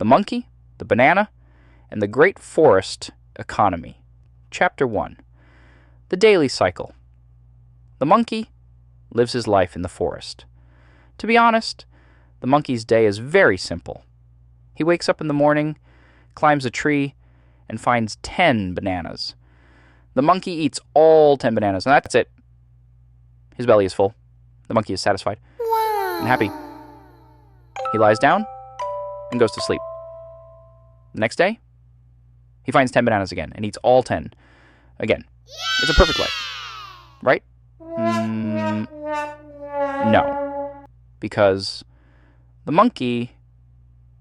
The Monkey, the Banana, and the Great Forest Economy. Chapter 1. The Daily Cycle. The monkey lives his life in the forest. To be honest, the monkey's day is very simple. He wakes up in the morning, climbs a tree, and finds 10 bananas. The monkey eats all 10 bananas, and that's it. His belly is full. The monkey is satisfied and happy. He lies down and goes to sleep. The next day, he finds 10 bananas again and eats all 10 again. It's a perfect life, right? No, because the monkey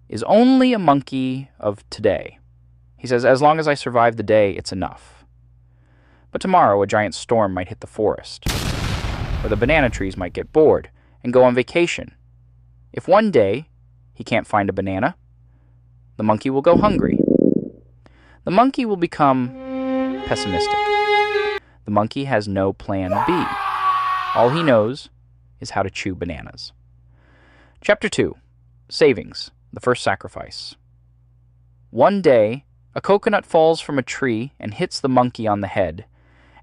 is only a monkey of today. He says, as long as I survive the day, it's enough. But tomorrow, a giant storm might hit the forest, or the banana trees might get bored and go on vacation. If one day he can't find a banana, the monkey will go hungry. The monkey will become pessimistic. The monkey has no plan B. All he knows is how to chew bananas. Chapter 2. Savings, the first sacrifice. One day, a coconut falls from a tree and hits the monkey on the head,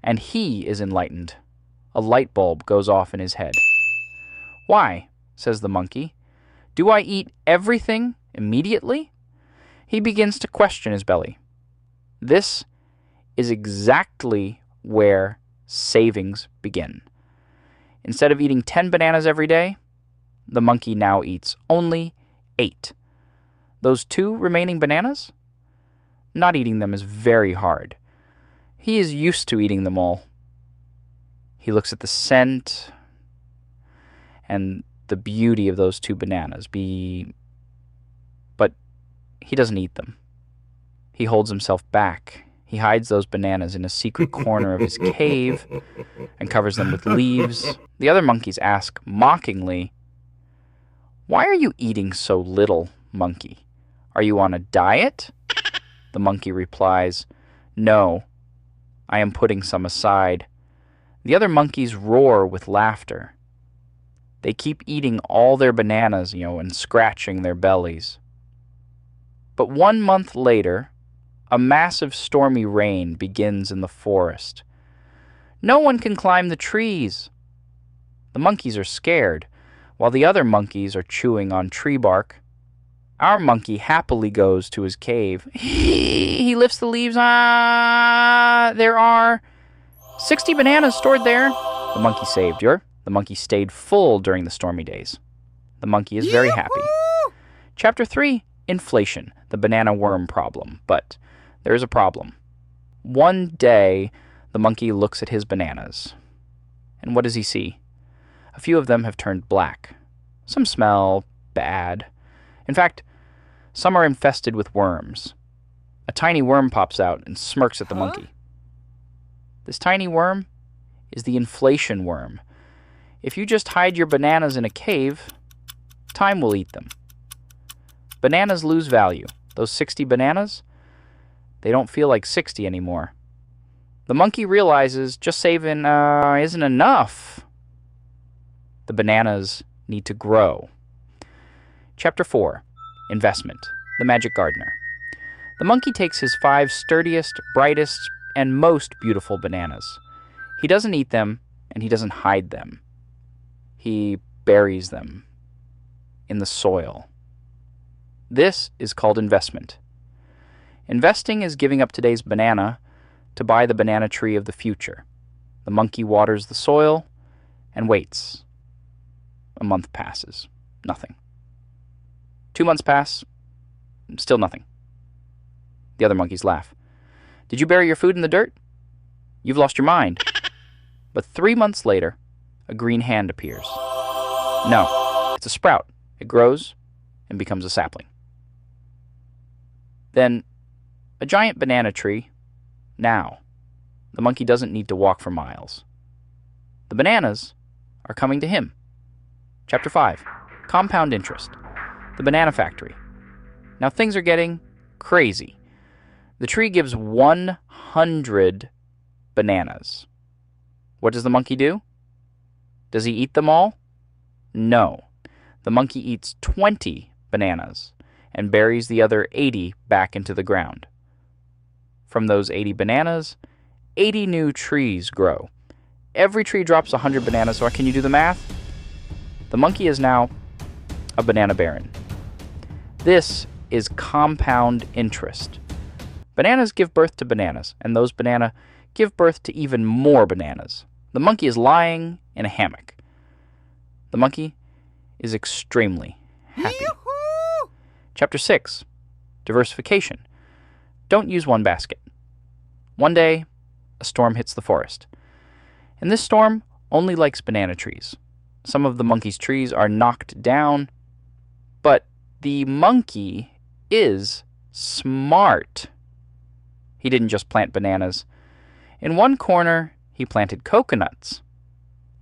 and he is enlightened. A light bulb goes off in his head. Why, says the monkey, do I eat everything immediately? He begins to question his belly. This is exactly where savings begin. Instead of eating 10 bananas every day, the monkey now eats only 8. Those 2 remaining bananas? Not eating them is very hard. He is used to eating them all. He looks at the scent and the beauty of those 2 bananas, but he doesn't eat them. He holds himself back. He hides those bananas in a secret corner of his cave and covers them with leaves. The other monkeys ask mockingly, "Why are you eating so little, monkey? Are you on a diet?" The monkey replies, "No, I am putting some aside." The other monkeys roar with laughter. They keep eating all their bananas, and scratching their bellies. But 1 month later, a massive stormy rain begins in the forest. No one can climb the trees. The monkeys are scared, while the other monkeys are chewing on tree bark. Our monkey happily goes to his cave. He lifts the leaves. There are 60 bananas stored there. The monkey saved. The monkey stayed full during the stormy days. The monkey is very happy. Chapter 3, Inflation, the banana worm problem. But there is a problem. One day, the monkey looks at his bananas. And what does he see? A few of them have turned black. Some smell bad. In fact, some are infested with worms. A tiny worm pops out and smirks at the monkey. This tiny worm is the inflation worm. If you just hide your bananas in a cave, time will eat them. Bananas lose value. Those 60 bananas, they don't feel like 60 anymore. The monkey realizes just saving isn't enough. The bananas need to grow. Chapter 4. Investment, the magic gardener. The monkey takes his 5 sturdiest, brightest, and most beautiful bananas. He doesn't eat them, and he doesn't hide them. He buries them in the soil. This is called investment. Investing is giving up today's banana to buy the banana tree of the future. The monkey waters the soil and waits. A month passes. Nothing. 2 months pass. Still nothing. The other monkeys laugh. Did you bury your food in the dirt? You've lost your mind. But 3 months later, a green hand appears. No, it's a sprout. It grows and becomes a sapling. Then, a giant banana tree. Now, the monkey doesn't need to walk for miles. The bananas are coming to him. Chapter 5. Compound interest. The banana factory. Now things are getting crazy. The tree gives 100 bananas. What does the monkey do? Does he eat them all? No. The monkey eats 20 bananas and buries the other 80 back into the ground. From those 80 bananas, 80 new trees grow. Every tree drops 100 bananas, so can you do the math? The monkey is now a banana baron. This is compound interest. Bananas give birth to bananas, and those bananas give birth to even more bananas. The monkey is lying in a hammock. The monkey is extremely happy. Yoo-hoo! Chapter 6. Diversification. Don't use one basket. One day, a storm hits the forest. And this storm only likes banana trees. Some of the monkey's trees are knocked down, but the monkey is smart. He didn't just plant bananas. In one corner, he planted coconuts.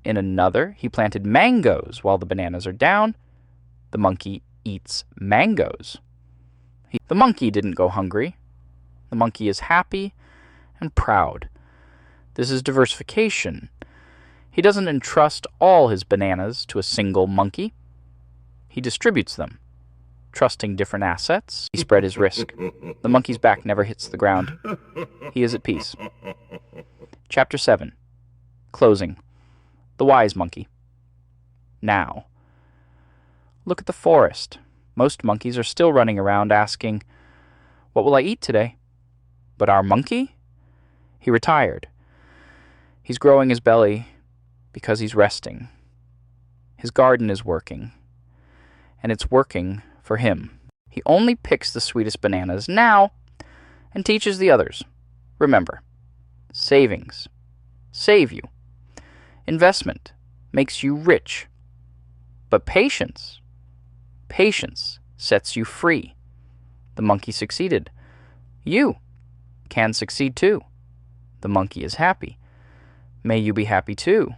In another, he planted mangoes. While the bananas are down, the monkey eats mangoes. The monkey didn't go hungry. The monkey is happy and proud. This is diversification. He doesn't entrust all his bananas to a single monkey. He distributes them, trusting different assets. He spread his risk. The monkey's back never hits the ground. He is at peace. Chapter 7. Closing. The wise monkey. Now, look at the forest. Most monkeys are still running around asking, "What will I eat today?" But our monkey? He retired. He's growing his belly because he's resting. His garden is working, and it's working for him. He only picks the sweetest bananas now and teaches the others. Remember, savings save you. Investment makes you rich. But patience sets you free. The monkey succeeded. You can succeed too. The monkey is happy. May you be happy too.